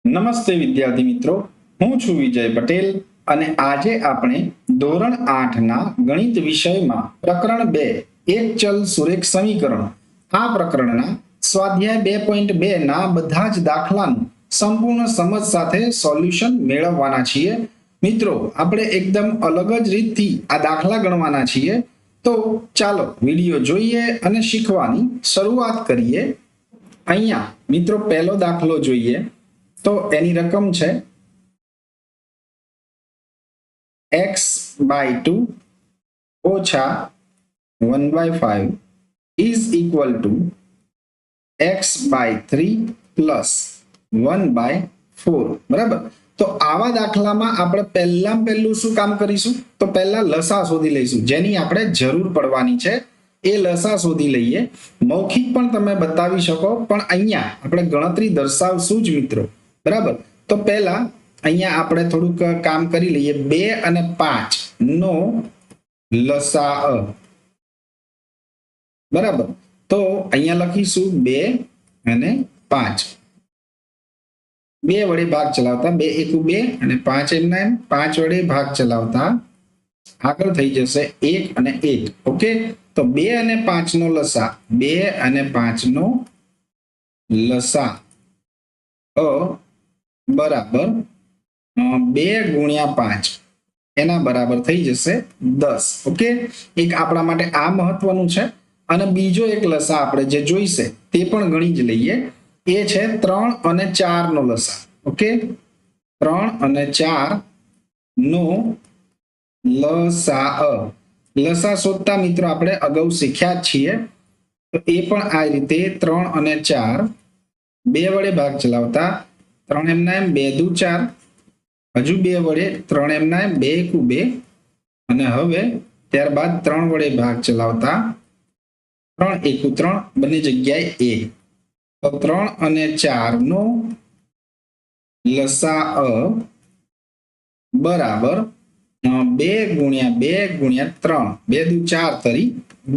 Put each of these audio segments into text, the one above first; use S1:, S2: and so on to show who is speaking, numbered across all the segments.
S1: નમસ્તે વિદ્યાર્થી મિત્રો, હું છું વિજય પટેલ અને આજે આપણે ધોરણ 8 ના ગણિત વિષયમાં પ્રકરણ 2 એક ચલ સુરેખ સમીકરણ આ પ્રકરણના સ્વાધ્યાય 2.2 ના બધા જ દાખલાનું સંપૂર્ણ સમજ સાથે સોલ્યુશન મેળવવાના છીએ। મિત્રો, આપણે એકદમ અલગ જ રીતથી આ દાખલા ગણવાના છીએ, તો ચાલો વિડિયો જોઈએ અને શીખવાની શરૂઆત કરીએ। અહીંયા મિત્રો પહેલો દાખલો જોઈએ તો એની રકમ છે x/2 ઓછા 1/5 is equal to x/3 plus 1/4। બરાબર, તો આવા દાખલામાં આપણે પહેલું શું કામ કરીશું? તો પહેલા લસા શોધી લઈશું, જેની આપણે જરૂર પડવાની છે। એ લસા શોધી લઈએ। મૌખિક પણ તમે બતાવી શકો, પણ અહીંયા આપણે ગણતરી દર્શાવશું જ મિત્રો। બરાબર, તો પહેલા અહીંયા આપણે થોડુંક કામ કરી લઈએ। 2 અને 5 નો લસા। બરાબર, તો અહીંયા લખીશું 2 અને 5। 2 વડે ભાગ ચલાવતા 2 એકુ 2 અને 5 એમના એમ 5 વડે ભાગ ચલાવતા આગળ થઈ જશે 1 અને 1। ઓકે, તો 2 અને 5 નો લસા, 2 અને 5 નો લસા બરાબર 2 ગુણ્યા 5 એના બરાબર થઈ જશે 10। ઓકે, એક આપણા માટે આ મહત્વનું છે। અને બીજો એક લસા આપણે જે જોઈશે તે પણ ગણી જ લઈએ। એ છે 3 અને 4 નો લસા। ઓકે, 3 અને 4 નો લસા શોધતા મિત્રો આપણે અગાઉ શીખ્યા જ છીએ। તો એ પણ આ રીતે 3 અને 4 2 વડે ભાગ ચલાવતા 3 એમના એમ 2 દુ 4, હજુ 2 વડે 3 એમના એમ 2 એકુ 2, અને હવે ત્યારબાદ 3 વડે ભાગ ચલાવતા 3 એકુ 3, બંને જગ્યાએ 1। તો 3 અને 4 નો લસા બરાબર 2 ગુણ્યા 2 ગુણ્યા 3, 2 દુ 4 તરી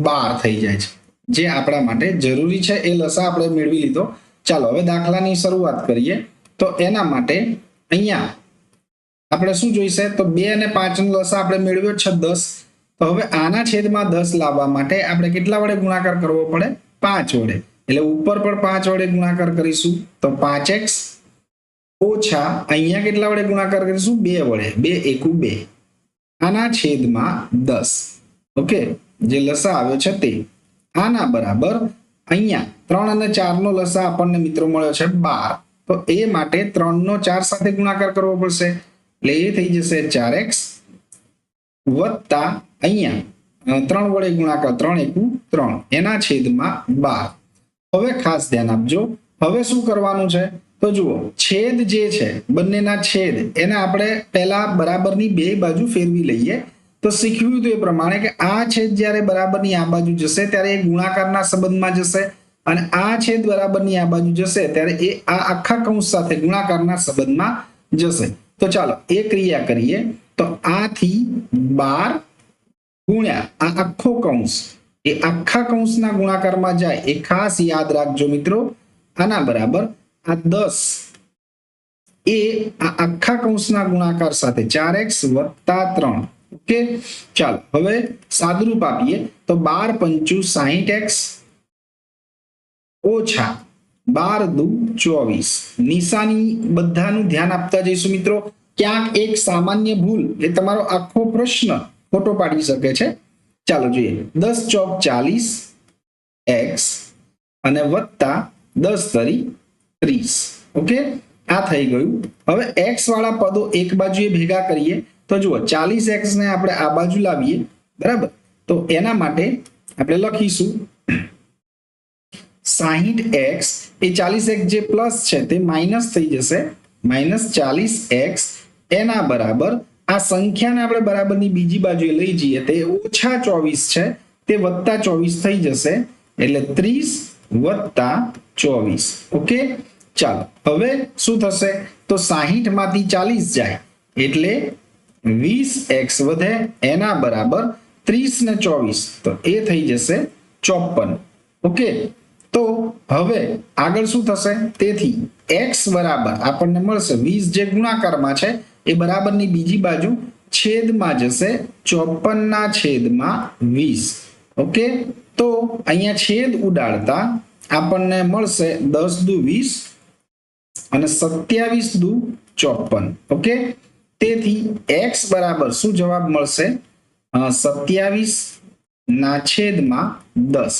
S1: 12 થઈ જાય છે, જે આપણા માટે જરૂરી છે। એ લસા આપણે મેળવી લીધો। ચાલો હવે દાખલાની શરૂઆત કરીએ। તો એના માટે અહીંયા આપણે શું જોઈશે? તો 2 અને 5 નો લસા આપણે મેળવ્યો છે 10। તો હવે આના છેદમાં 10 લાવવા માટે આપણે કેટલા વડે ગુણાકાર કરવો પડે? 5 વડે। એટલે ઉપર પણ 5 વડે ગુણાકાર કરીશું, તો 5x ઓછા અહીંયા કેટલા વડે ગુણાકાર કરીશું? 2 વડે, 2 એકુ 2 આના છેદમાં 10। ઓકે, જે લસા આવ્યો છે તે આના બરાબર અહીંયા 3 અને 4 નો લસા આપણને મિત્રો મળ્યો છે 12। તો એ માટે 3 નો 4 સાથે ગુણાકાર કરવો પડશે, એટલે એ થઈ જશે 4x વત્તા અહીંયા 3 વડે ગુણાકાર 3 એકુ 3 એના છેદમાં 12। હવે ખાસ ધ્યાન આપજો, હવે શું કરવાનું છે? તો જુઓ, છેદ જે છે બંનેના છેદ એને આપણે પહેલા બરાબરની બે બાજુ ફેરવી લઈએ। તો શીખવ્યું તો એ પ્રમાણે કે આ છેદ જ્યારે બરાબરની આ બાજુ જશે ત્યારે એ ગુણાકારના સંબંધમાં જશે, અને આ છેદ બરાબરની આ બાજુ જશે ત્યારે એ આ આખા કૌંસ સાથે ગુણાકારના સંબંધમાં જશે। તો ચાલો એ ક્રિયા કરીએ। તો આથી 12 ગુણ્યા આ આખો કૌંસ એ આખા કૌંસના ગુણાકારમાં જાય, એ ખાસ યાદ રાખજો મિત્રો। આના બરાબર આ 10 એ આ આખા કૌંસના ગુણાકાર સાથે 4x વત્તા 3। ઓકે, ચાલો હવે સાદુરૂપ આપીએ। તો 12 પંચુ 60x ઓછા 12 દુ 24। નિશાની બધાનું ધ્યાન આપતા જઈશું મિત્રો। ક્યાંક એક સામાન્ય ભૂલ એ તમારો આખો પ્રશ્ન ખોટો પાડી શકે છે। ચાલો જોઈએ, 10 ચોક 40x અને વત્તા 10 તરી 30। ઓકે, આ થઈ ગયું। હવે x વાળા પદો એક બાજુએ ભેગા કરીએ। તો જુઓ, 40x ને આપણે આ બાજુ લાવીએ। બરાબર, તો એના માટે આપણે લખીશું 60x એ 40x જે પ્લસ છે તે માઇનસ થઈ જશે, -40x એના બરાબર આ સંખ્યાને આપણે બરાબરની બીજી બાજુએ લઈ જઈએ, તે ઓછા 24 છે તે વત્તા 24 થઈ જશે, એટલે 30 વત્તા 24। ઓકે, ચાલો હવે શું થશે? તો 60 માંથી 40 જાય એટલે 20x વધે, એના બરાબર 30 ને 24 તો એ થઈ જશે 54। ઓકે, તો હવે આગળ શું થશે? તેથી x બરાબર આપણને મળશે 20 જે ગુણાકારમાં છે એ બરાબરની બીજી બાજુ છેદમાં જશે 54 ના છેદમાં 20. ઓકે, તો અહીંયા છેદ ઉડાડતા આપણને મળશે 10 દુ 20 અને 27 દુ 54. ઓકે, તેથી x બરાબર શું જવાબ મળશે? 27 ના છેદમાં 10.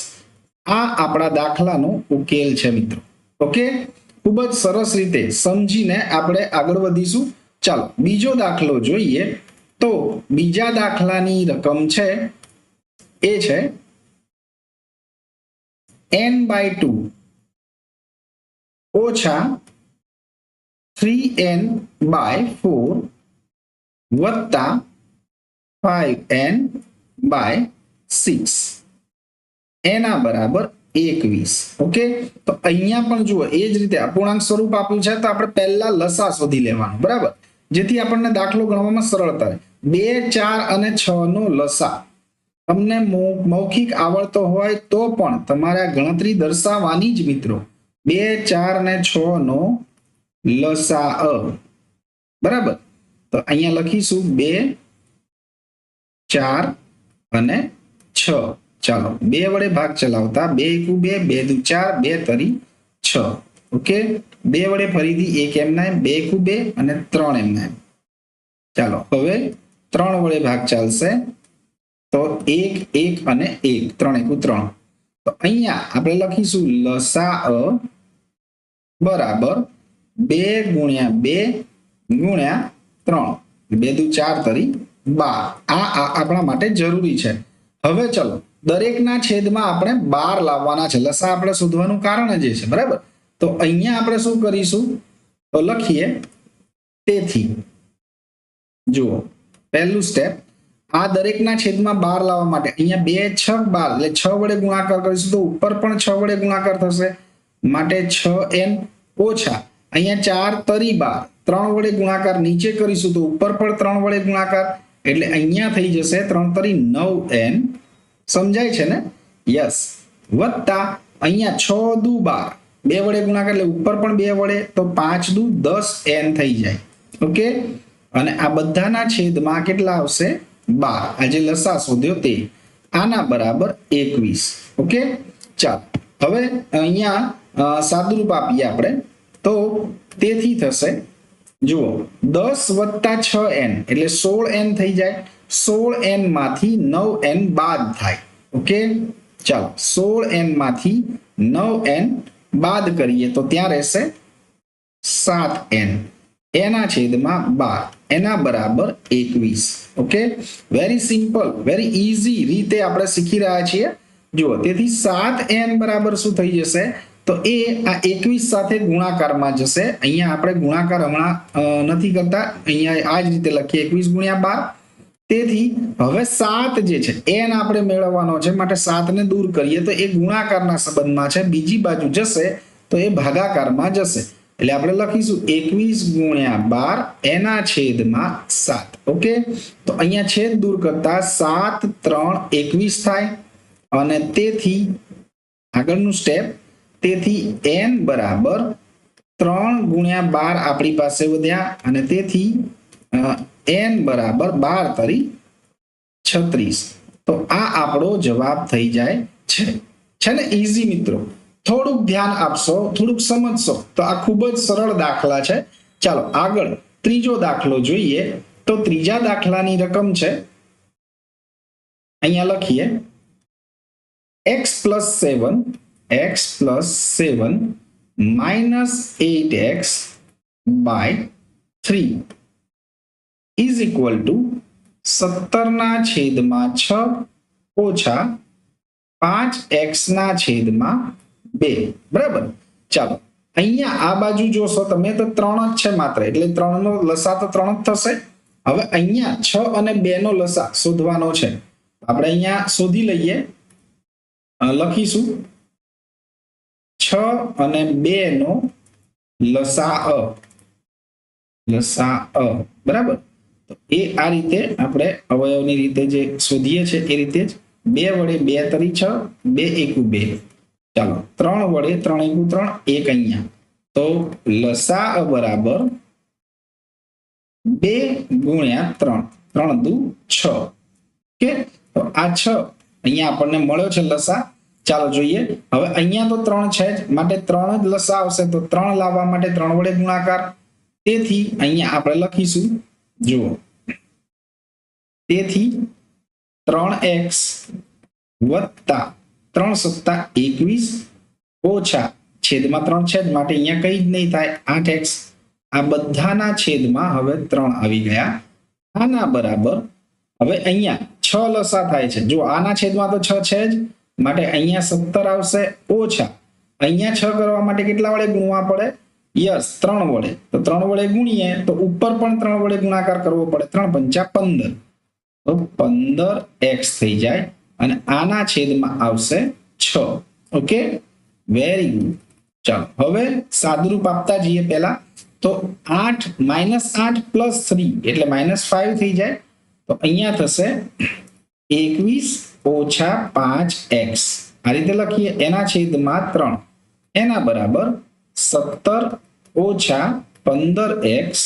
S1: આ આપણા દાખલાનો ઉકેલ છે મિત્રો. ઓકે, ખૂબ જ સરસ રીતે સમજીને આપણે આગળ વધીશું. ચાલો બીજો દાખલો જોઈએ. તો બીજા દાખલાની રકમ છે એ છે n/2 ઓછા 3n/4 વત્તા 5n/6 એના બરાબર 21. ઓકે, તો અહીંયા પણ જુઓ એ જ રીતે અપૂર્ણાંક સ્વરૂપ આપ્યું છે તો આપણે પહેલા લસા શોધી લેવાનું, બરાબર, જેથી આપણને દાખલો ગણવામાં સરળતા રહે. 2, 4 અને 6 નો લસા તમને મૌખિક આવડતો હોય તો પણ તમારે ગણતરી દર્શાવવાની જ મિત્રો. 2, 4 અને 6 નો લસા, બરાબર. તો અહીંયા લખીશું 2, 4 અને 6. ચાલો 2 વડે ભાગ ચલાવતા 2 × 2 2 દુ 4 2 તરી 6. ઓકે, 2 વડે ફરીથી 1 એમના એમ 2 × 2 અને 3 એમના એમ. ચાલો હવે 3 વડે ભાગ ચાલશે તો 1 1 અને 1 3 × 3. તો અહીંયા આપણે લખીશું લસા બરાબર 2 × 2 × 3 2 દુ 4 તરી 12. આ આપણા માટે જરૂરી છે. હવે ચલો દરેકના છેદમાં આપણે 12 લાવવાના છે. લસા આપણે શોધવાનું કારણ જ છે, બરાબર. તો અહીંયા આપણે શું કરીશું? તો લખીએ તેથી જુઓ પહેલું સ્ટેપ, આ દરેકના છેદમાં 12 લાવવા માટે અહીંયા 2 6 12 એટલે 6 વડે ગુણાકાર કરીશું તો ઉપર પણ 6 વડે ગુણાકાર થશે, માટે 6n ઓછા અહીંયા 4 તરી 12 3 વડે ગુણાકાર નીચે કરીશું તો ઉપર પણ 3 વડે ગુણાકાર એટલે અહીંયા થઈ જશે 3 તરી 9n. સમજાય છે ને? યસ. વત્તા અહીંયા 6 દુ 12 2 વડે ગુણાકાર એટલે ઉપર પણ 2 વડે તો 5 દુ 10n થઈ જાય. ઓકે, અને આ બધાના છેદમાં કેટલા આવશે? 12. આ જે લસા શોધ્યો તે આના બરાબર 21. ઓકે, ચાલો હવે અહીંયા સાદુરૂપ આપીએ આપણે. તો તેથી થશે જુઓ 10 વત્તા 6n એટલે 16n થઈ જાય. 16n માંથી 9n બાદ થાય. ઓકે, ચાલો 16n માંથી 9n બાદ કરીએ તો ત્યાં રહેશે 7n એના છેદમાં 12 એના બરાબર 21. Okay, very simple, very easy રીતે આપણે શીખી રહ્યા છીએ. જુઓ તેથી 7n બરાબર શું થઈ જશે? તો એ આ 21 સાથે ગુણાકારમાં જશે. અહીંયા આપણે ગુણાકાર હમણાં નથી કરતા, અહીંયા આ જ રીતે લખીએ 21 × 12. તેથી હવે 7 જે છે n આપણે મેળવવાનો છે, માટે 7 ને દૂર કરીએ તો એ ગુણાકારના સંબંધમાં છે, બીજી બાજુ જશે તો એ ભાગાકારમાં જશે. એટલે આપણે લખીશું 21 × 12 એના છેદમાં 7. ઓકે, તો અહીંયા છેદ દૂર કરતા 7 3 21 થાય અને તેથી આગળનું સ્ટેપ, તેથી n બરાબર 3 × 12 આપણી પાસે વધ્યા અને તેથી n બરાબર 12 તરી 36. તો આ આપણો જવાબ થઈ જાય છે ને? ઈઝી મિત્રો. થોડુંક ધ્યાન આપશો, થોડુંક સમજશો તો આ ખૂબ જ સરળ દાખલા છે. ચાલો આગળ ત્રીજો દાખલો જોઈએ. તો ત્રીજા દાખલાની રકમ છે, અહીંયા લખીએ x + 7 minus 8x by 3 is equal to 17 ના છેદમાં 6 ઓછા 5x ના છેદમાં 2. બરાબર. ચાલો અહીંયા આ બાજુ જોશો તમે તો 3 જ છે માત્ર, એટલે 3 નો લસા તો 3 જ થશે. હવે અહીંયા 6 અને 2 નો લસા શોધવાનો છે. આપણે અહીંયા શોધી લઈએ, લખીશું 6 અને 2 નો લસા, બરાબર. તો એ આ રીતે આપણે અવયવની રીતે જે શોધીએ છીએ એ રીતે જ 2 વડે 2 તરી 6 2 × 2 ચાલો 3 વડે 3 એકુ 3 એક અહીંયા તો લસા બરાબર 2 ગુણ્યા 3 3 દુ 6 કે તો આ 6 અહીંયા આપણને મળ્યો છે લસા ચાલો જોઈએ હવે અહીંયા તો 3 છે જ માટે 3 જ લસા આવશે તો 3 લાવવા માટે 3 વડે ગુણાકાર તેથી અહીંયા આપણે લખીશું જુઓ તેથી 3x વત્તા 3 સત્તા 21 ઓછા છેદમાં 3 છે જ માટે અહીંયા કઈ જ નહીં થાય 8x આ બધાના છેદમાં હવે 3 આવી ગયા આના બરાબર હવે અહીંયા 6 લસા થાય છે જો આના છેદમાં તો 6 છે જ માટે અહીંયા 17 આવશે ઓછા અહીંયા 6 કરવા માટે કેટલા વડે ગુણવા પડે યસ 3 વડે તો 3 વડે ગુણીએ તો ઉપર પણ 3 વડે ગુણાકાર કરવો પડે 3 પંચા 15 તો 15x થઈ જાય અને આના છેદમાં આવશે 6 ઓકે વેરી ગુડ ચાલો હવે સાદુરૂપ આપતા જઈએ પહેલા તો 8 -8 + 3 એટલે -5 થઈ જાય તો અહીંયા થશે 21 ઓછા 5x આ રીતે લખીએ એના છેદમાં 3 એના બરાબર 17 ઓછા 15x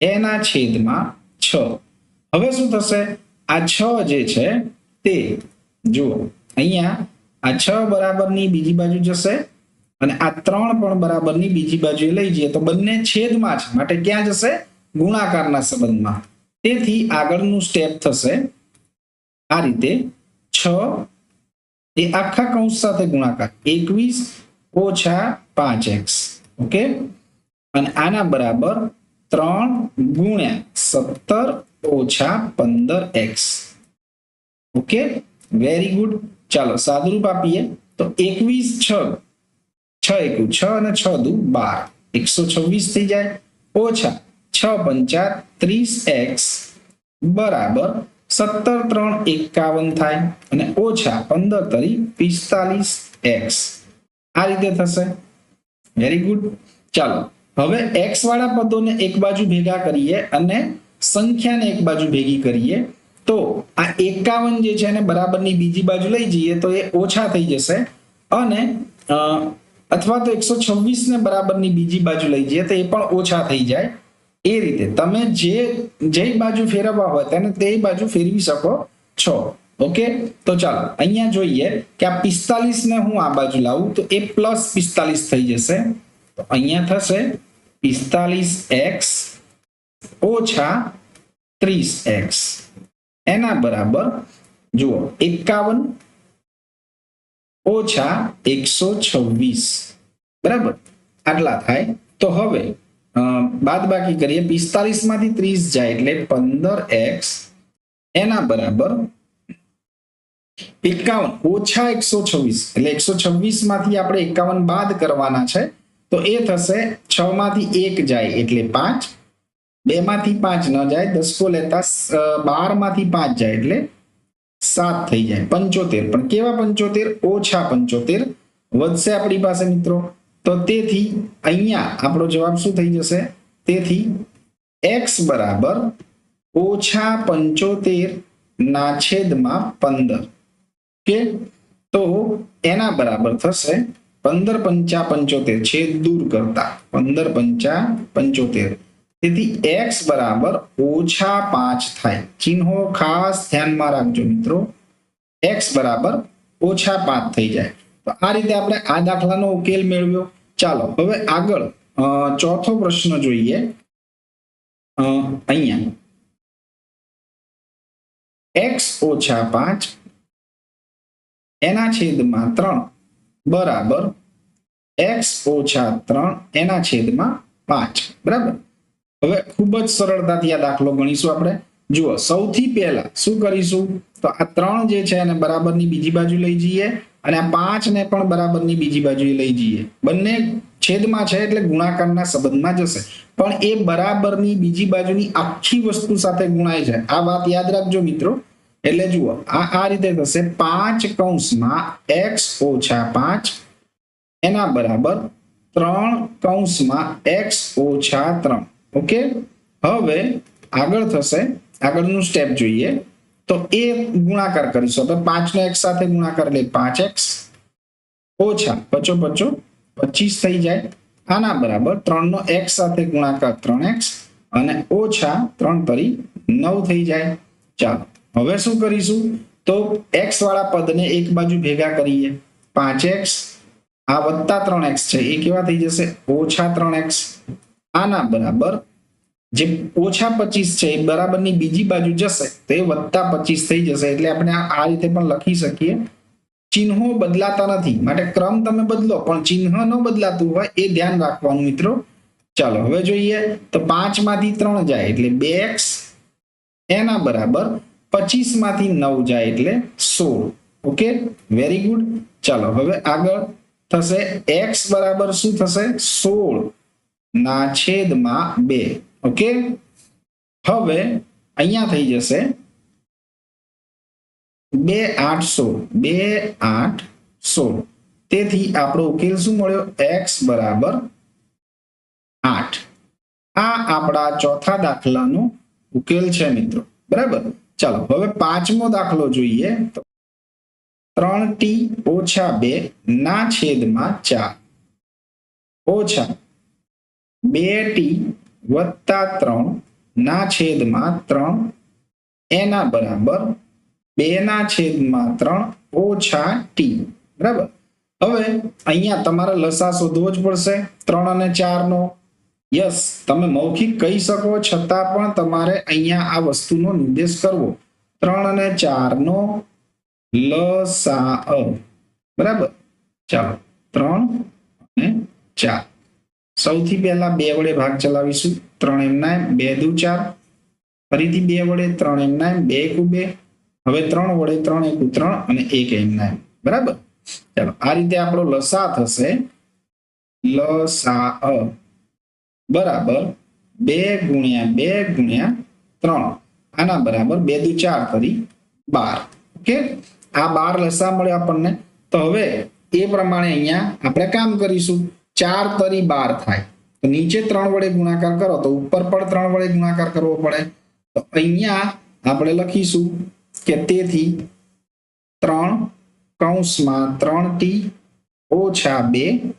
S1: એના છેદમાં 6 હવે શું થશે આ 6 જે છે તે જુઓ અહીંયા આ 6 બરાબરની બીજી બાજુ જશે અને આ 3 પણ બરાબરની બીજી બાજુએ લઈ જઈએ તો બંને છેદમાં છે માટે ક્યાં જશે ગુણાકારના સંબંધમાં તેથી આગળનું સ્ટેપ થશે આ રીતે 6 એ આખા કૌંસ સાથે ગુણાકાર 21 ઓછા 5x ઓકે અને આના બરાબર 3 ગુણ્યા 17 ઓછા 15x ઓકે વેરી ગુડ ચાલો સાદુરૂપ આપીએ તો 21 6 એકુ 6 અને 6 દુ 12 126 થઈ જાય ઓછા 6 પંચા 30x બરાબર 17 3 51 થાય અને ઓછા 15 તરી 45x આ રીતે થશે વેરી ગુડ ચાલો હવે x વાળા પદોને એક બાજુ ભેગા કરીએ અને સંખ્યાને એક બાજુ ભેગી કરીએ તો આ 51 જે છે એને બરાબરની બીજી બાજુ લઈ જઈએ તો એ ઓછા થઈ જશે અને અથવા તો 126 ને બરાબરની બીજી બાજુ લઈ જઈએ તો એ પણ ઓછા થઈ જાય એ રીતે તમે જે બાજુ ફેરવવા હોય તેને તે બાજુ ફેરવી શકો છો ઓકે તો ચાલો અહીંયા જોઈએ કે આ 45 ને હું આ બાજુ લાવું તો એ +45 થઈ જશે તો અહીંયા થશે 45x ઓછા 30x એના બરાબર જુઓ 51 ઓછા 126 બરાબર આટલા થાય તો હવે બાદ બાકી કરીએ 45 માંથી 30 જાય એટલે 15x એના બરાબર 51 ઓછા 126 એટલે 126 માંથી આપણે 51 બાદ કરવાના છે તો એ થશે 6 માંથી 1 જાય એટલે 5 2 માંથી 5 ન જાય 10 કો લેતા 12 માંથી 5 જાય એટલે 7 થઈ જાય 75 પણ કેવા 75 ઓછા 75 વધશે આપણી પાસે મિત્રો તો તેથી અહીંયા આપણો જવાબ શું થઈ જશે તેથી x બરાબર ઓછા 75 ના છેદમાં 15 કે તો એના બરાબર થશે 15 પંચા 75 છેદ દૂર કરતા 15 પંચા 75 તેથી x બરાબર ઓછા 5 થાય ચિહ્નો ખાસ ધ્યાનમાં રાખજો મિત્રો x બરાબર ઓછા 5 થઈ જાય તો આ રીતે આપણે આ દાખલાનો ઉકેલ મેળવ્યો ચાલો હવે આગળ ચોથો પ્રશ્ન જોઈએ અહીંયા x ઓછા 5 એના છેદમાં 3 બરાબર x ઓછા 3 એના છેદમાં 5 બરાબર હવે ખૂબ જ સરળતાથી આ દાખલો ગણીશું આપણે જુઓ સૌથી પહેલા શું કરીશું તો આ 3 જે છે એને બરાબરની બીજી બાજુ લઈ જઈએ અને આ 5 ને પણ બરાબરની બીજી બાજુએ લઈ જઈએ બંને છેદમાં છે એટલે ગુણાકારના સંબંધમાં જશે પણ એ બરાબરની બીજી બાજુની આખી વસ્તુ સાથે ગુણાય છે આ વાત યાદ રાખજો મિત્રો એટલે જુઓ આ રીતે થશે 5 કૌંસમાં x ઓછા 5 એના બરાબર 3 કૌંસમાં x ઓછા 3 ઓકે હવે આગળ થશે આગળનું સ્ટેપ જોઈએ તો એ ગુણાકાર કરીશું આપણે 5 નો x સાથે ગુણાકાર એટલે 5x ઓછા પચો પચો 25 થઈ જાય. આના બરાબર 3 નો x સાથે ગુણાકાર 3x અને ઓછા 3 તરી 9 થઈ જાય. ચાલો હવે શું કરીશું તો x વાળા પદને એક બાજુ ભેગા કરીએ. 5x આ વત્તા 3x છે એ કેવા થઈ જશે ઓછા 3x. આના બરાબર જે ઓછા 25 છે એ બરાબરની બીજી બાજુ જશે તો એ વત્તા 25 થઈ જશે. એટલે આપણે આ રીતે પણ લખી શકીએ. ચિહ્નો બદલાતા નથી માટે ક્રમ તમે બદલો પણ ચિહ્ન ન બદલાતું હોય એ ધ્યાન રાખવાનું મિત્રો. ચાલો હવે જોઈએ તો 5 માંથી 3 જાય એટલે 2x એના બરાબર 25 માંથી 9 જાય એટલે 16. Okay very good. ચાલો હવે આગળ થશે x બરાબર શું થશે 16 ના છેદમાં 2. ઓકે હવે અહીંયા થઈ જશે 2 8 16 2 8 16. તેથી આપણો ઉકેલ શું મળ્યો x બરાબર 8. આ આપણા ચોથા દાખલાનો ઉકેલ છે મિત્રો. બરાબર. ચાલો હવે પાંચમો દાખલો જોઈએ તો 3t ઓછા 2 ના છેદમાં 4 ઓછા 2t વત્તા 3 ના છેદમાં 3 એના બરાબર 2 ના છેદમાં 3 ઓછા t. બરાબર. હવે અહીંયા તમારે લસા શોધવો જ પડશે 3 અને 4 નો. યસ તમે મૌખિક કહી શકો છતાં પણ તમારે અહીંયા આ વસ્તુનો નિર્દેશ કરવો. 3 અને 4 નો લસા. બરાબર. ચાલો 3 અને 4 સૌથી પહેલા 2 વડે ભાગ ચલાવીશું. 3 એમના 2 દુ 4 ફરીથી 2 વડે 3 એમના 2 એકુ 2 હવે 3 વડે 3 એકુ 3 અને 1 એમના. બરાબર. ચાલો આ રીતે આપણો લસા થશે લસા બરાબર 2 ગુણ્યા 2 ગુણ્યા 3 આના બરાબર 2 દુ 4 કરી 12. ઓકે આ 12 લસા મળ્યો આપણને. તો હવે એ પ્રમાણે અહીંયા આપણે કામ કરીશું. 4 તરી 12 થાય તો નીચે 3 વડે ગુણાકાર કરો તો ઉપર પણ 3 વડે ગુણાકાર કરવો પડે. તો અહીંયા આપણે લખીશું કે તેથી 3 કૌંસમાં 3t ઓછા 2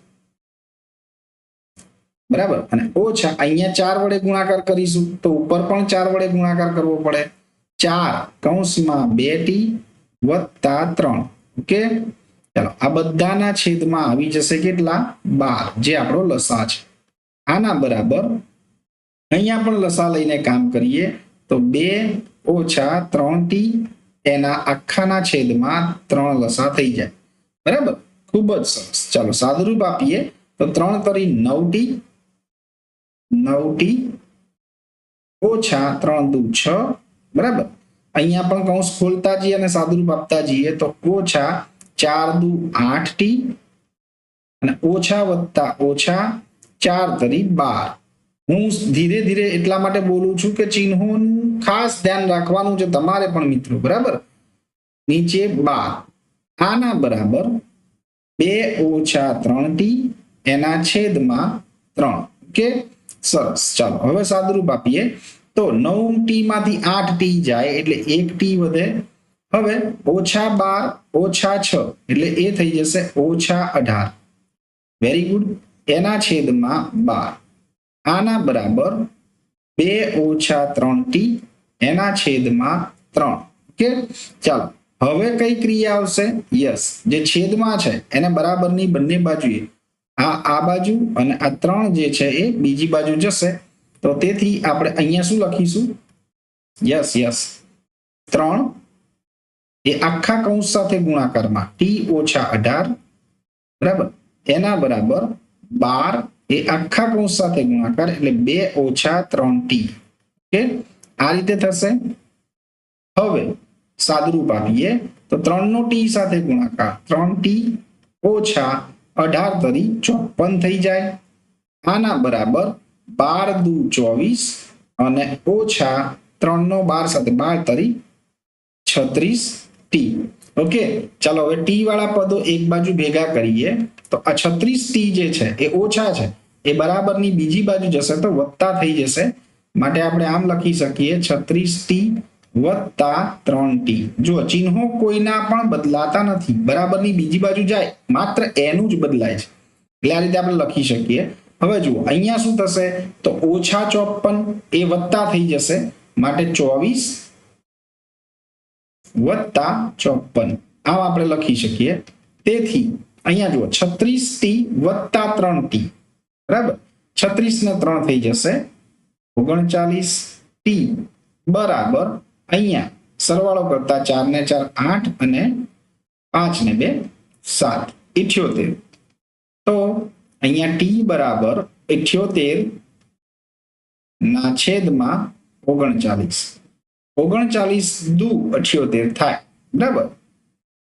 S1: બરાબર અને ઓછા અહીંયા 4 વડે ગુણાકાર કરીશું તો ઉપર પણ 4 વડે ગુણાકાર કરવો પડે. 4 કૌંસમાં 2t વત્તા 3. ઓકે ચાલો આ બધાના છેદમાં આવી જશે કેટલા 12 જે આપણો લસા છે. આના બરાબર અહીંયા પણ લસા લઈને કામ કરીએ તો 2 ઓછા 3t એના આખાના છેદમાં 3 લસા થઈ જાય. બરાબર ખૂબ જ સરસ. ચાલો સાદુરૂપ આપીએ તો 3 તરી 9t 9t ઓછા 3 દુ 6. બરાબર. અહીંયા પણ કૌંસ ખોલતા જઈએ અને સાદુરૂપ આપતા જઈએ તો ઓછા 4 દુ 8t અને ઓછા વત્તા ઓછા 4 તરી 12. હું ધીરે ધીરે એટલા માટે બોલું છું કે ચિહ્નોનું ખાસ ધ્યાન રાખવાનું છે તમારે પણ મિત્રો. બરાબર. નીચે 12 આના બરાબર 2 ઓછા 3t એના છેદમાં 3. ઓકે સરસ. ચાલો હવે સાદુરૂપ આપીએ તો 9t માંથી 8t જાય એટલે 1t વધે. હવે ઓછા 12 ઓછા 6 એટલે એ થઈ જશે ઓછા 18. Very good. એના છેદમાં 12 આના બરાબર 2 ઓછા 3t એના છેદમાં 3. ઓકે ચાલો હવે કઈ ક્રિયા આવશે યસ જે છેદમાં છે એને બરાબરની બંને બાજુએ આ બાજુ અને આ 3 જે છે એ બીજી બાજુ જશે. તો તેથી આપણે અહીંયા શું લખીશું યસ યસ 3 એ આખા કૌંસ સાથે ગુણાકારમાં t ઓછા 18 બરાબર એના બરાબર 12 એ આખા કૌંસ સાથે ગુણાકાર એટલે 2 ઓછા 3t. ઓકે આ રીતે થશે. હવે સાદુરૂપ આપીએ તો 3 નો t સાથે ગુણાકાર 3t ઓછા 18 તરી 54 થઈ જાય. આના બરાબર 12 દુ 24 અને ઓછા 3 નો 12 સાથે 12 તરી 36t. ઓકે ચાલો હવે t વાળા પદો એક બાજુ ભેગા કરીએ તો આ 36t જે છે એ ઓછા છે એ બરાબરની બીજી બાજુ જશે તો વત્તા થઈ જશે. માટે આપણે આમ લખી શકીએ 36t વત્તા 3t. જો ચિહ્નો કોઈના પણ બદલાતા નથી, બરાબરની બીજી બાજુ જાય માત્ર એનું જ બદલાય છે, એટલે આ રીતે આપણે લખી શકીએ. હવે જુઓ અહીંયા શું થશે, તો -54 એ વત્તા થઈ જશે, માટે 24 વત્તા 54 આમ આપણે લખી શકીએ. તેથી અહીંયા જુઓ 36t વત્તા 3t, બરાબર, 36 ને 3 થઈ જશે 39t બરાબર. અહીંયા સરવાળો કરતા 4 ને 4 8 અને 5 ને 2 7, 78. તો અહીંયા t બરાબર 78 ના છેદમાં 39, 39 દુ 78 થાય, બરાબર.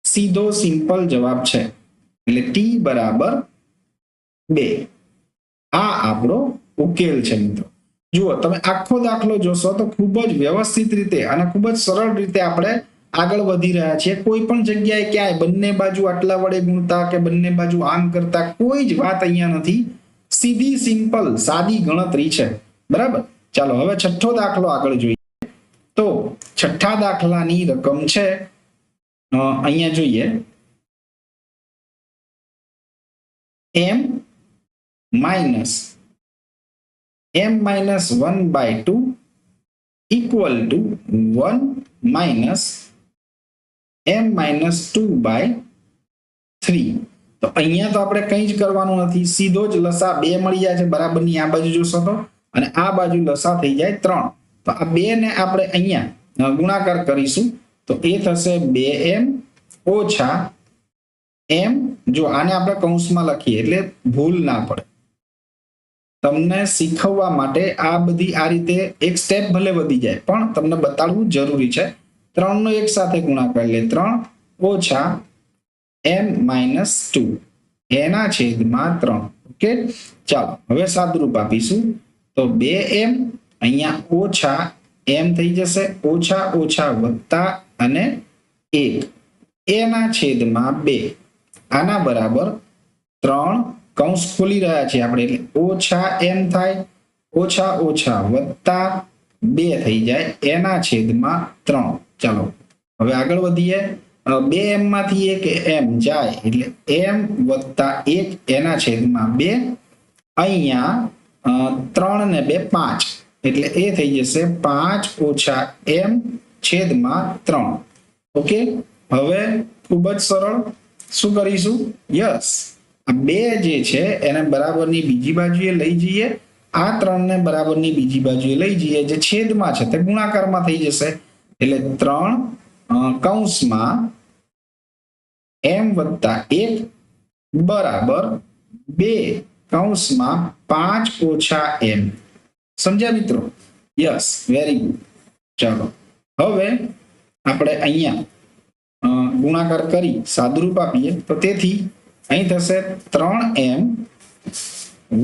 S1: સીધો સિમ્પલ જવાબ છે, એટલે t બરાબર 2. આ આપણો ઉકેલ છે મિત્રો. જુઓ તમે આખો દાખલો જોશો તો ખૂબ જ વ્યવસ્થિત રીતે અને ખૂબ જ સરળ રીતે આપણે આગળ વધી રહ્યા છીએ. કોઈ પણ જગ્યાએ ક્યાંય બંને બાજુ આટલા વડે ગુણતા કે બંને બાજુ આમ કરતા કોઈ જ વાત અહીંયા નથી. સીધી સિમ્પલ સાદી ગણતરી છે, બરાબર. ચાલો હવે છઠ્ઠો દાખલો આગળ જોઈએ. તો છઠ્ઠા દાખલાની રકમ છે, અહીંયા જોઈએ, m minus 1/2 equal to 1 minus m minus 2/3. તો અહીંયા તો આપણે કંઈ જ કરવાનું નથી, સીધો જ લસા 2 મળી જાય છે, બરાબરની આ બાજુ જોશો તો, અને આ બાજુ લસા થઈ જાય 3. તો આ 2 ને આપણે અહીંયા ગુણાકાર કરીશું તો એ થશે 2m ઓછા m. જો આને આપણે કૌંસમાં લખીએ એટલે ભૂલ ના પડે, તમને શીખવવા માટે આ બધી આ રીતે એક સ્ટેપ ભલે વધી જાય પણ તમને બતાડવું જરૂરી છે. 3 નો એક સાથે ગુણાકાર એટલે 3 ઓછા m minus 2 એના છેદમાં 3. ઓકે, ચાલો હવે સાદુરૂપ આપીશું તો 2m અહીંયા ઓછા m થઈ જશે, ઓછા ઓછા વત્તા અને 1 એના છેદમાં 2. આના બરાબર 3 કૌંસ ખોલી રહ્યા છીએ આપણે, એટલે ઓછા m થાય, ઓછા ઓછા વત્તા 2 થઈ જાય એના છેદમાં 3. ચાલો હવે આગળ વધીએ. 2m માંથી 1 m જાય એટલે m વત્તા 1 એના છેદમાં 2. અહીંયા 3 ને 2 5 એટલે એ થઈ જશે 5 ઓછા m છેદમાં 3. ઓકે, હવે ખૂબ જ સરળ શું કરીશું, યસ, આ 2 જે છે એને બરાબરની બીજી બાજુએ લઈ જઈએ, આ 3 ને બરાબરની બીજી બાજુએ લઈ જઈએ, જે છેદમાં છે તે ગુણાકારમાં થઈ જશે, એટલે 3 કૌંસમાં m વત્તા 1 બરાબર 2 કૌંસમાં 5 ઓછા m. સમજ્યા મિત્રો? Yes, very good. ચાલો હવે આપણે અહીંયા ગુણાકાર કરી સાદુરૂપ આપીએ તો તેથી અહીં થશે 3m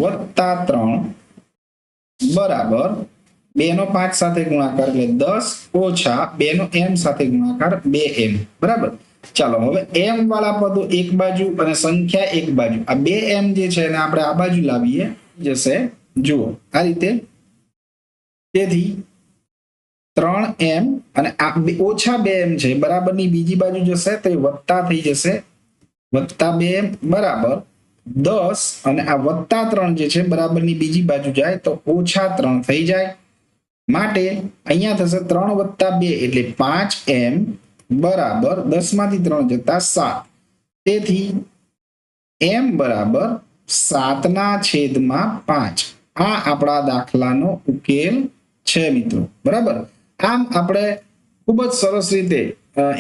S1: વત્તા 3 બરાબર 2 નો 5 સાથે ગુણાકાર એટલે 10 ઓછા 2 નો m સાથે ગુણાકાર 2m, બરાબર. ચાલો હવે m વાળા પદો એક બાજુ અને સંખ્યા એક બાજુ, આ 2m જે છે એને આપણે આ બાજુ લાવીએ જશે, જુઓ આ રીતે. તેથી 3m અને આ ઓછા 2m છે બરાબરની બીજી બાજુ જશે તો એ વત્તા થઈ જશે, વત્તા 2m બરાબર 10 અને આ વત્તા 3 જે છે બરાબરની બીજી બાજુ જાય તો ઓછા 3 થઈ જાય, માટે અહીંયા થશે 3 વત્તા 2 એટલે 5m બરાબર 10 માંથી 3 જતા 7. તેથી m બરાબર 7 ના છેદમાં 5. આ આપણા દાખલાનો ઉકેલ છે મિત્રો, બરાબર. આમ આપણે ખૂબ જ સરસ રીતે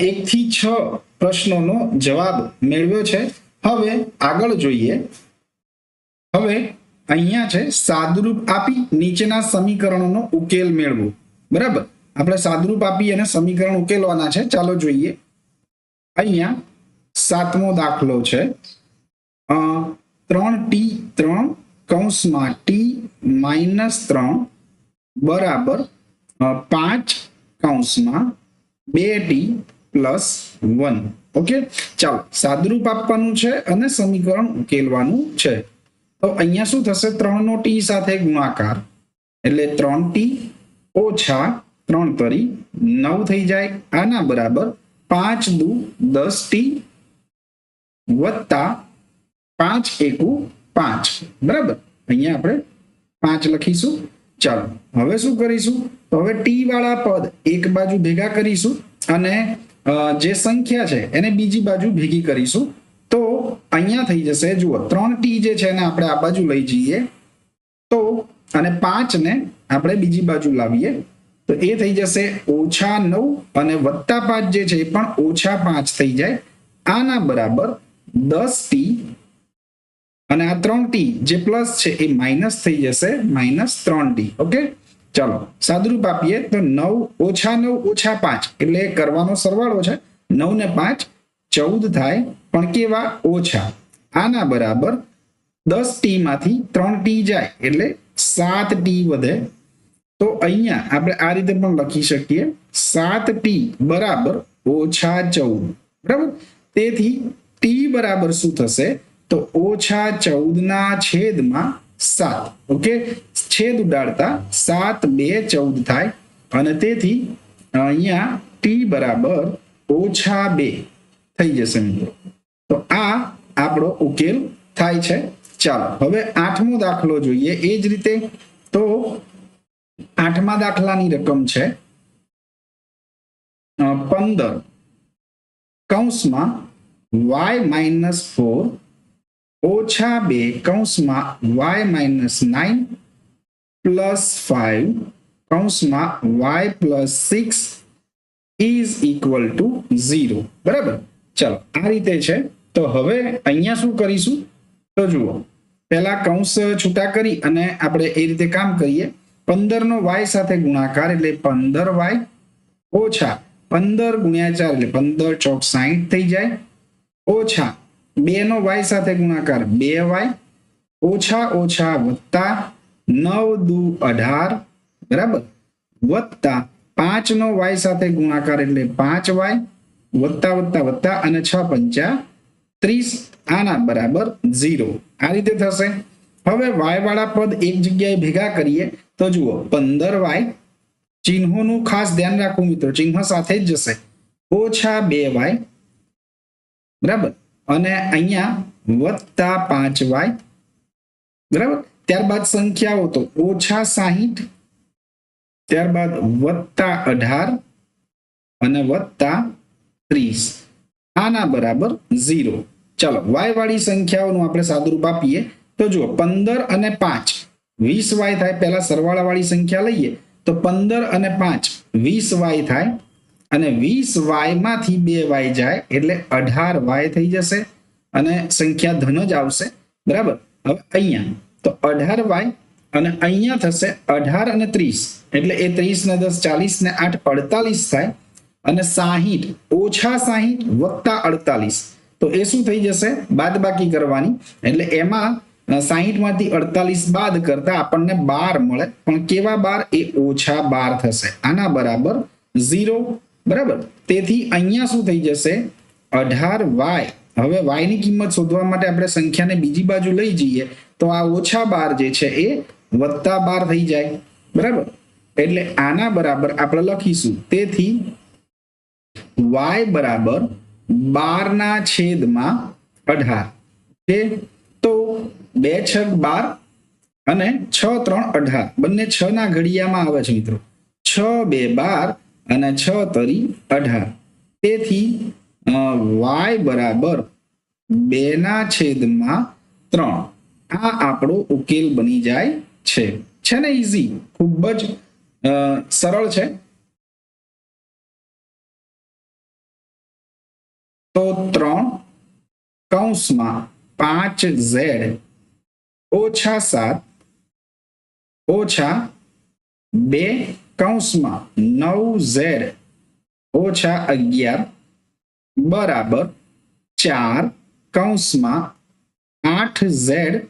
S1: 1 થી 6 પ્રશ્નોનો જવાબ મેળવ્યો છે. હવે આગળ જોઈએ. હવે અહીંયા છે સાદુરૂપ આપી નીચેના સમીકરણોનો ઉકેલ મેળવો, બરાબર. આપણે સાદુરૂપ આપી અને સમીકરણ ઉકેલવાના છે. ચાલો જોઈએ. અહીંયા 7મો દાખલો છે, 3t3 કૌંસમાં t minus 3 બરાબર 5 કૌંસમાં 2t plus 1. ઓકે, ચાલો સાદુરૂપ આપવાનું છે અને સમીકરણ ઉકેલવાનું છે. તો અહીંયા શું થશે, 3 નો t સાથે ગુણાકાર એટલે 3t ઓછા 3 તરી 9 થઈ જાય. આના બરાબર 5 દુ 10t વત્તા 5 એકુ 5. બરાબર, અહીંયા આપણે 5 લખીશું. ચાલો હવે શું કરીશું, તો હવે ટી વાળા પદ એક બાજુ ભેગા કરીશું અને જે સંખ્યા છે એને બીજી બાજુ ભેગી કરીશું. તો અહીંયા થઈ જશે, જુઓ 3t જે છે ને આપણે આ બાજુ લઈ જઈએ તો અને 5 ને આપણે બીજી બાજુ લાવીએ તો એ થઈ જશે -9 અને +5 જે છે એ પણ -5 થઈ જાય. આના બરાબર 10t અને આ 3t જે પ્લસ છે એ માઇનસ થઈ જશે, -3t. ઓકે, ચાલો સાદુરૂપ આપીએ તો 9 -9 -5 એટલે કરવાનો સરવાળો છે. 9 ને 5 14 થાય, પણ કેવા ઓછા. આના બરાબર 10t માંથી 3t જાય એટલે 7t વધે. તો અહીંયા આપણે આ રીતે પણ લખી શકીએ, 7t બરાબર -14. બરાબર, તેથી t બરાબર શું થશે, તો -14 ના છેદમાં 7. ઓકે, છેદ ઉડાડતા 7 2 14 થાય અને તેથી અહીંયા t બરાબર -2 થઈ જશે મિત્રો. તો આ આપણો ઉકેલ થાય છે. ચાલો હવે 8મો દાખલો જોઈએ. એ જ રીતે તો 8મા દાખલાની રકમ છે 15 કૌંસમાં y-4 -2 કૌંસમાં y-9 +5 કૌંસમાં y+6 ઇઝ ઇક્વલ ટુ 0. બરાબર, ચાલો આ રીતે છે. તો હવે અહીંયા શું કરીશું, તો જુઓ પહેલા કૌંસ છૂટા કરી અને આપણે એ રીતે કામ કરીએ. 15 નો y સાથે ગુણાકાર એટલે 15y ઓછા 15 ગુણ્યા 4 એટલે 15 ચોક 60 થઈ જાય, ઓછા 2 નો y સાથે ગુણાકાર 2y ઓછા ઓછા વત્તા 9 દુ 18. બરાબર, વત્તા 5 નો y સાથે ગુણાકાર એટલે 5y વત્તા વત્તા વત્તા અને 6 પંચા 30. આના બરાબર 0. આ રીતે થશે. હવે y વાળા પદ એક જગ્યાએ ભેગા કરીએ તો જુઓ 15y ચિહ્નોનું ખાસ ધ્યાન રાખવું મિત્રો, ચિહ્ન સાથે જ જશે, ઓછા 2y. બરાબર, અને અહીંયા વત્તા 5y. બરાબર, ત્યારબાદ સંખ્યાઓ તો ઓછા 60, ત્યારબાદ વત્તા 18 અને વત્તા 30. આના બરાબર 0. ચાલો y વાળી સંખ્યાઓનું આપણે સાદુરૂપ આપીએ તો જુઓ 15 અને 5 20y થાય. પહેલા સરવાળા વાળી સંખ્યા લઈએ તો 15 અને 5 20y થાય અને 20y માંથી 2y જાય એટલે 18y થઈ જશે અને સંખ્યા ધન જ આવશે. બરાબર, હવે અહીંયા તો 18y અને અહીંયા થશે 18 અને 30 એટલે એ 30 ને 10 40 ને 8 48 થાય અને 60 ઓછા 60 વત્તા 48. તો એ શું થઈ જશે, બાદબાકી કરવાની એટલે એમાં 60 માંથી 48 બાદ કરતા આપણને 12 મળે, પણ કેવા 12, એ ઓછા 12 થશે. આના બરાબર 0. બરાબર, તેથી અહીંયા શું થઈ જશે 18y. હવે y ની કિંમત શોધવા માટે આપણે સંખ્યાને બીજી બાજુ લઈ જઈએ તો આ ઓછા 12 જે છે એ વત્તા 12 થઈ જાય. બરાબર, એટલે આના બરાબર આપણે લખીશું, તેથી y બરાબર 12 ના છેદમાં 18. ઓકે, તો 2 છગ 12 અને 6 3 18 બંને 6 ના ઘડિયામાં આવે છે મિત્રો. 6 2 12 અને 6 તરી 18. તેથી y બરાબર 2 ના છેદમાં 3. આ આપણો ઉકેલ બની જાય છે ને ઈઝી, ખૂબ જ સરળ છે. તો 3 કૌંસમાં 5z ઓછા 7 ઓછા 2 કૌંસમાં 9z ઓછા 11 બરાબર 4 કૌંસમાં 8z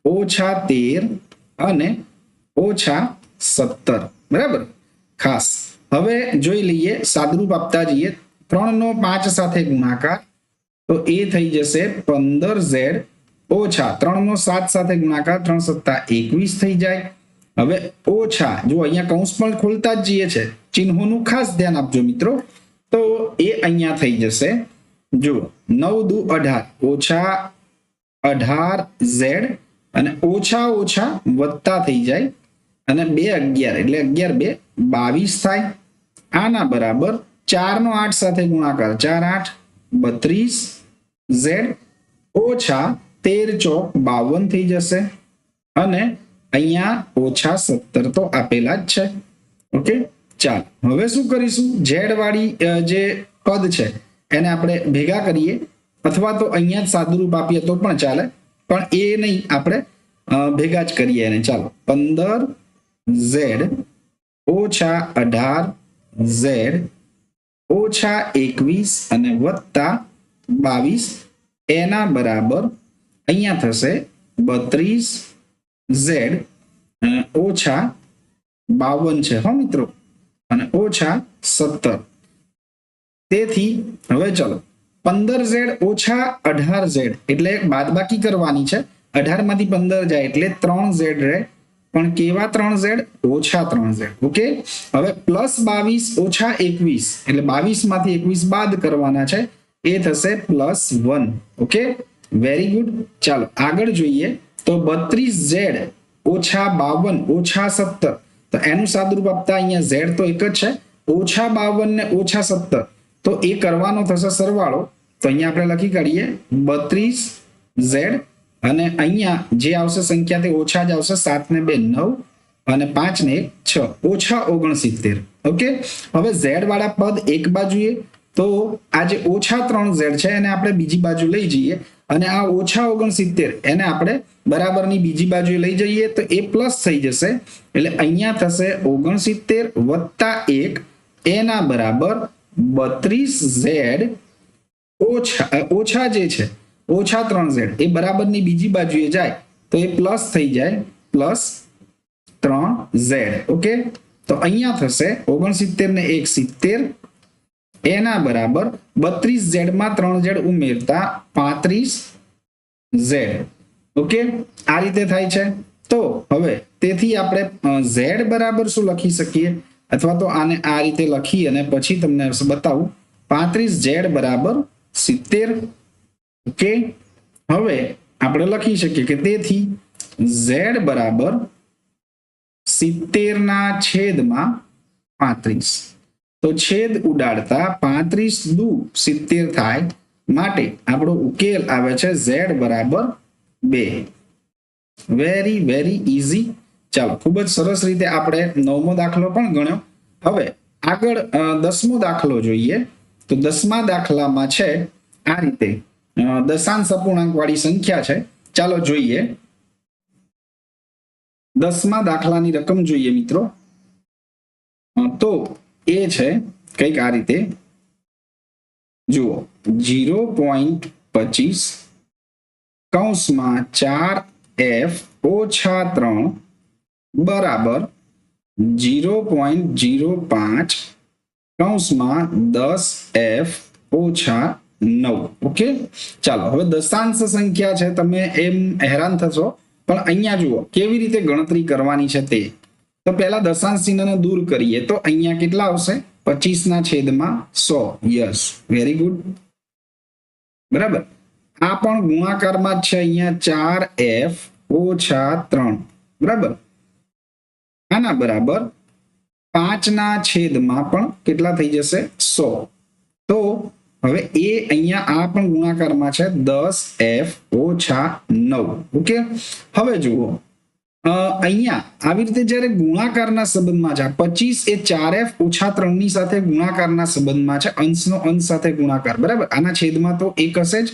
S1: ઓછા 13 અને ઓછા 17. બરાબર, ખાસ હવે જોઈ લઈએ, સાદુરૂપ આપતા જઈએ. 3 નો 5 સાથે ગુણાકાર તો એ થઈ જશે 15z ઓછા 3 નો 7 સાથે ગુણાકાર 3 + 21 થઈ જાય. હવે ઓછા, જો અહીંયા કૌંસ પણ ખોલતા જ જઈએ છે, ચિહ્નોનું ખાસ ધ્યાન આપજો મિત્રો. તો એ અહીંયા થઈ જશે. જુઓ 9 દુ 18 ઓછા 18z અને ઓછા ઓછા વત્તા થઈ જાય અને 2 11 એટલે 11 2 22 થાય. આના બરાબર 4 નો 8 સાથે ગુણાકાર 4 8 32 z ઓછા 13 ચોક 52 થઈ જશે અને અહીંયા ઓછા 17 તો આપેલા જ છે. ઓકે, ચાલ હવે શું કરીશું, ઝેડ વાળી જે પદ છે એને આપણે ભેગા કરીએ અથવા તો અહીંયા જ સાદુરૂપ આપીએ તો પણ ચાલે, પણ એ નહીં, આપણે ભેગા જ કરીએ એને. ચાલો 15z ઓછા 18z ઓછા 21 અને વત્તા 22 એના બરાબર અહીંયા થશે 32z ઓછા 52 છે હો મિત્રો અને ઓછા 17. તેથી હવે ચલો 15z ઓછા 18z એટલે બાદબાકી કરવાની છે. 18 માંથી 15 જાય એટલે 3z રહે, પણ કેવા 3z? ઓછા 3z. ઓકે, હવે પ્લસ 22 ઓછા 21 એટલે 22 માંથી 21 બાદ કરવાના છે, એ થશે +1. Okay, very good. ચાલો આગળ જોઈએ તો 32z ઓછા 52 ઓછા 17, તો એનું સાદુરૂપ આપતા અહીંયા z તો એક જ છે, ઓછા 52 ને ઓછા 17, તો એ કરવાનો થશે સરવાળો. તો અહીંયા આપણે લખી કાઢીએ 32z અને અહીંયા જે આવશે સંખ્યા તે ઓછા જ આવશે. 7 ને 2 9 અને 5 ને 1 6 ઓછા 69. ઓકે, હવે z વાળા પદ એક બાજુએ, તો આ જે ઓછા 3z છે એને આપણે બીજી બાજુ લઈ જઈએ અને આ ઓછા 69 એને આપણે બરાબરની બીજી બાજુએ લઈ જઈએ તો એ પ્લસ થઈ જશે. એટલે અહીંયા થશે 69 વત્તા 1 એના બરાબર 32z ઓછા જે છે ઓછા 3z એ બરાબરની બીજી બાજુએ જાય તો એ પ્લસ થઈ જાય +3z. ઓકે, તો અહીંયા થશે 69 ને 1 70 એના બરાબર 32z માં 3z ઉમેરતા 35z. ઓકે, આ રીતે થાય છે. તો હવે તેથી આપણે z બરાબર શું લખી શકીએ, અથવા તો આને આ રીતે લખી અને પછી તમને બતાવું. 35z બરાબર 70. ઓકે, હવે આપણે લખી શકીએ કે તેથી z બરાબર 70 ના છેદમાં 35. તો છેદ ઉડાડતા 35 દુ 70 થાય, માટે આપણો ઉકેલ આવે છે z બરાબર 2. Very very easy. ચાલો, ખૂબ જ સરસ રીતે આપણે 9મો દાખલો પણ ગણ્યો. હવે આગળ 10મો દાખલો જોઈએ. તો 10મા દાખલામાં છે આ રીતે દશાંશ અપૂર્ણાંક વાળી સંખ્યા છે. ચાલો જોઈએ 10મા દાખલાની રકમ જોઈએ મિત્રો. તો એ છે કંઈક આ રીતે, જુઓ 0.25 કૌંસમાં 4f ઓછા 3 બરાબર 0.05 કૌંસમાં 10f ઓછા 9. ઓકે, ચાલો હવે દશાંશ સંખ્યા છે, તમે એમ હેરાન થશો, પણ અહીંયા જુઓ કેવી રીતે ગણતરી કરવાની છે તે. તો પહેલા દશાંશ ચિહ્નને દૂર કરીએ તો અહીંયા કેટલા આવશે? 25 ના છેદમાં 100. Yes, very good. બરાબર, આ પણ ગુણાકારમાં જ છે. અહીંયા 4f ઓછા 3 બરાબર, આના બરાબર 5 ના છેદમાં પણ કેટલા થઈ જશે? 100. તો હવે એ અહીંયા આ પણ ગુણાકારમાં છે, 10f ઓછા 9. ઓકે, હવે જુઓ અહીંયા આવી રીતે જ્યારે ગુણાકારના સંબંધમાં છે, 25 એ 4f ઓછા 3 ની સાથે ગુણાકારના સંબંધમાં છે, અંશનો અંશ સાથે ગુણાકાર. બરાબર, આના છેદમાં તો એક હશે જ.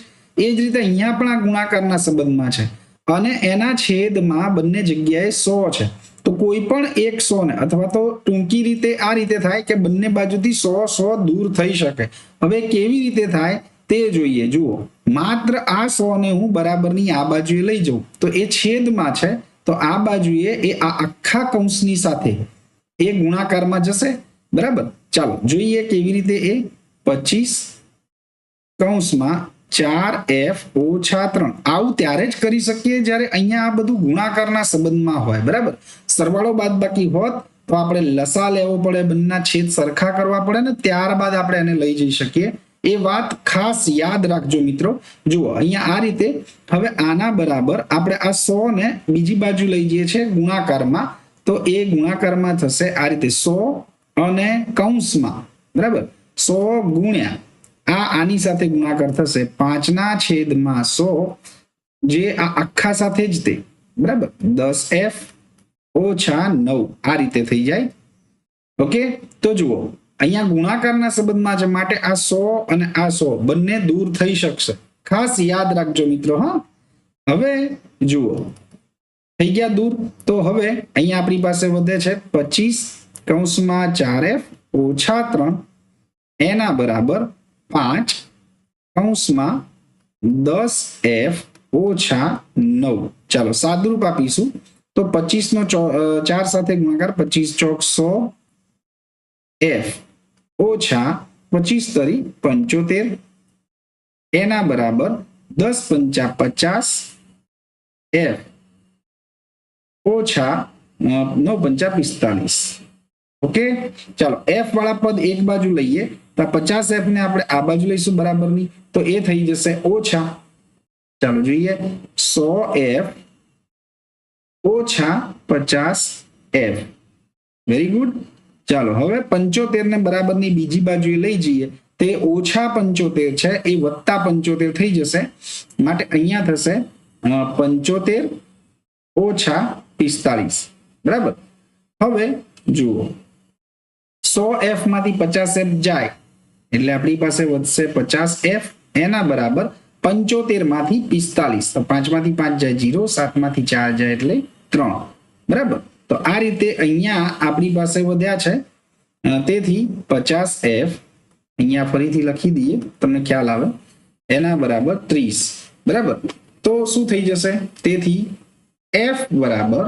S1: એ જ રીતે અહીંયા પણ આ ગુણાકારના સંબંધમાં છે અને એના છેદમાં બંને જગ્યાએ 100 છે. તો કોઈ પણ એક 100 ને, અથવા તો ટૂંકી રીતે આ રીતે થાય કે બંને બાજુથી 100 દૂર થઈ શકે. હવે કેવી રીતે થાય તે જોઈએ. જુઓ, માત્ર આ 100 ને હું બરાબરની આ બાજુએ લઈ જાઉં તો એ છેદમાં છે, તો આ બાજુએ એ આ આખા કૌંસની સાથે એ ગુણાકારમાં જશે. બરાબર, ચાલો જોઈએ કેવી રીતે. એ 25 કૌંસમાં 4f ઓછા 3 આવું ત્યારે જ કરી શકીએ જ્યારે અહીંયા આ બધું ગુણાકારના સંબંધમાં હોય. બરાબર, સરવાળો બાદબાકી હોત તો આપણે લસા લેવો પડે, બંનેના છેદ સરખા કરવા પડે ને ત્યારબાદ આપણે એને લઈ જઈ શકીએ. એ વાત ખાસ યાદ રાખજો મિત્રો. જુઓ અહીંયા આ રીતે હવે આના બરાબર આપણે આ 100 ને બીજી બાજુ લઈ જઈએ છીએ ગુણાકારમાં, તો એ ગુણાકારમાં થશે આ રીતે 100 અને કૌંસમાં બરાબર 100 ગુણ્યા આની સાથે ગુણાકાર થશે 5/100, જે આ આખા સાથે જ તે બરાબર 10f ઓછા 9 આ રીતે થઈ જાય. ઓકે, તો જુઓ અહીંયા ગુણાકારના સંબંધમાં છે માટે આ 100 અને આ 100 બંને દૂર થઈ શકશે. ખાસ યાદ રાખજો મિત્રો. હા, હવે જુઓ થઈ ગયા દૂર. તો હવે અહીંયા આપણી પાસે વધે છે 25 કૌંસમાં 4f ઓછા 3 એના બરાબર 5 કૌંસમાં 10f ઓછા 9. ચાલો સાદુરૂપ આપીશું તો 25 નો 4 સાથે ગુણાકાર 25 ચોક 100 f ઓછા 25 તરી 75 એના બરાબર 10 પંચા 50 f ઓછા 9 પંચા 45. ઓકે, ચાલો f વાળા પદ એક બાજુ લઈએ તો 50f ને આપણે આ બાજુ લઈશું બરાબરની, તો એ થઈ જશે ઓછા, ચાલો જોઈએ 100f ઓછા 50f. Very good. ચાલો હવે 75 ને બરાબરની બીજી બાજુએ લઈ જઈએ, તે ઓછા 75 છે એ વત્તા 75 થઈ જશે, માટે અહીંયા થશે 75 ઓછા 45 બરાબર. હવે જુઓ 100f માંથી 50f જાય એટલે આપણી પાસે વધશે 50f એના બરાબર 75 માંથી 45, તો 5 માંથી 5 જાય 0, 7 માંથી 4 જાય એટલે 3 બરાબર. તો આ રીતે અહીંયા આપણી પાસે વધ્યા છે, તેથી 50f અહીંયા ફરીથી લખી દઈએ તમને ખ્યાલ આવે, એના બરાબર 30 બરાબર. તો શું થઈ જશે? તેથી f બરાબર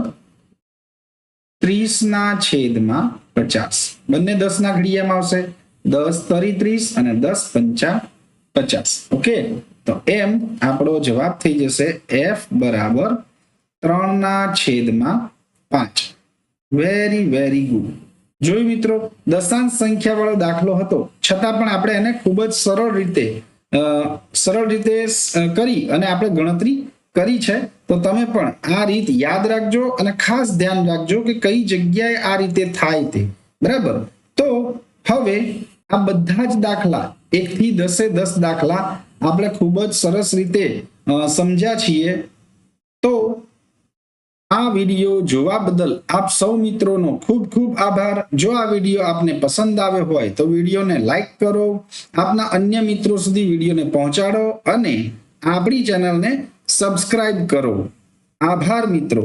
S1: 30/50. બંને 10 ના ઘડિયામાં આવશે, 10 તરી 30 અને 10 પંચા 50. ઓકે, તો એમ આપણો જવાબ થઈ જશે f બરાબર 3/5. Very very good. જોયું મિત્રો, દશાંશ સંખ્યા વાળો દાખલો હતો છતાં પણ આપણે એને ખૂબ જ સરળ રીતે કરી અને આપણે ગણતરી કરી છે. તો તમે પણ આ રીત યાદ રાખજો અને ખાસ ધ્યાન રાખજો કે કઈ જગ્યાએ આ રીતે થાય તે બરાબર. તો હવે આ બધા જ દાખલા 1 થી 10 દાખલા આપણે ખૂબ જ સરસ રીતે સમજ્યા છીએ. તો આ વિડીયો જોવા બદલ આપ સૌ મિત્રોનો ખૂબ ખૂબ આભાર. જો આ વિડીયો આપને પસંદ આવ્યો હોય તો વિડીયોને લાઈક કરો, આપના અન્ય મિત્રો સુધી વિડીયોને પહોંચાડો અને આપણી ચેનલને સબસ્ક્રાઇબ કરો. આભાર મિત્રો.